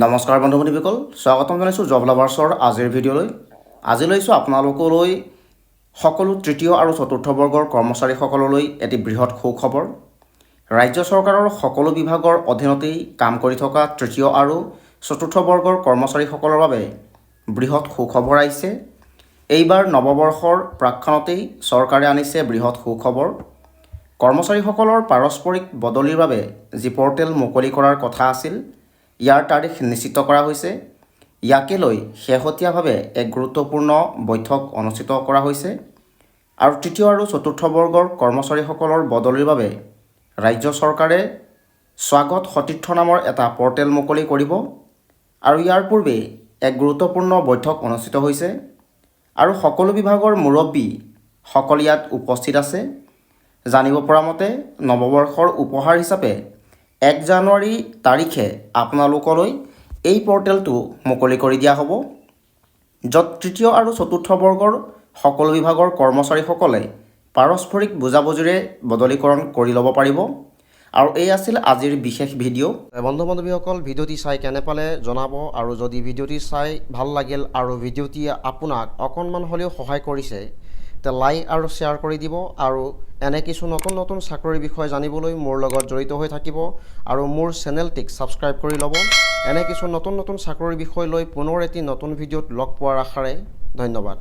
নমস্কাৰ বন্ধু বান্ধৱীসকল, স্বাগতম জনাইছোঁ জব লাভাৰ্ছৰ আজিৰ ভিডিঅ'লৈ। আজি লৈছোঁ আপোনালোকলৈ সকলো তৃতীয় আৰু চতুৰ্থ বৰ্গৰ কৰ্মচাৰীসকললৈ এটি বৃহৎ সুখবৰ। ৰাজ্য চৰকাৰৰ সকলো বিভাগৰ অধীনতেই কাম কৰি থকা তৃতীয় আৰু চতুৰ্থ বৰ্গৰ কৰ্মচাৰীসকলৰ বাবে বৃহৎ সুখবৰ আহিছে। এইবাৰ নৱবৰ্ষৰ প্ৰাক্ষণতেই চৰকাৰে আনিছে বৃহৎ সুখবৰ। কৰ্মচাৰীসকলৰ পাৰস্পৰিক বদলিৰ বাবে যি পৰ্টেল মুকলি কৰাৰ কথা আছিল, ইয়াৰ তাৰিখ নিশ্চিত কৰা হৈছে। ইয়াকে লৈ শেহতীয়াভাৱে এক গুৰুত্বপূৰ্ণ বৈঠক অনুষ্ঠিত কৰা হৈছে আৰু তৃতীয় আৰু চতুৰ্থ বৰ্গৰ কৰ্মচাৰীসকলৰ বদলিৰ বাবে ৰাজ্য চৰকাৰে স্বাগত সতীৰ্থ নামৰ এটা পৰ্টেল মুকলি কৰিব আৰু ইয়াৰ পূৰ্বে এক গুৰুত্বপূৰ্ণ বৈঠক অনুষ্ঠিত হৈছে আৰু সকলো বিভাগৰ মুৰব্বীসকল ইয়াত উপস্থিত আছে। জানিব পৰা মতে নৱবৰ্ষৰ উপহাৰ হিচাপে 1 জানুৱাৰী তাৰিখে আপোনালোকলৈ এই পৰ্টেলটো মুকলি কৰি দিয়া হ'ব, য'ত তৃতীয় আৰু চতুৰ্থ বৰ্গৰ সকলো বিভাগৰ কৰ্মচাৰীসকলে পাৰস্পৰিক বুজাবুজিৰে বদলীকৰণ কৰি ল'ব পাৰিব। আৰু এই আছিল আজিৰ বিশেষ ভিডিঅ'। বন্ধু বান্ধৱীসকল, ভিডিঅ'টি চাই কেনে পালে জনাব আৰু যদি ভিডিঅ'টি চাই ভাল লাগিল আৰু ভিডিঅ'টি আপোনাক অকণমান হ'লেও সহায় কৰিছে তে লাইক আৰু শ্বেয়াৰ কৰি দিব আৰু এনে কিছু নতুন নতুন চাকৰিৰ বিষয়ে জানিবলৈ মোৰ লগত জড়িত হৈ থাকিব আৰু মোৰ চেনেলটিক ছাবস্ক্ৰাইব কৰি ল'ব। এনে কিছু নতুন নতুন চাকৰিৰ বিষয় লৈ পুনৰ এটি নতুন ভিডিঅ'ত লগ পোৱাৰ আশাৰে ধন্যবাদ।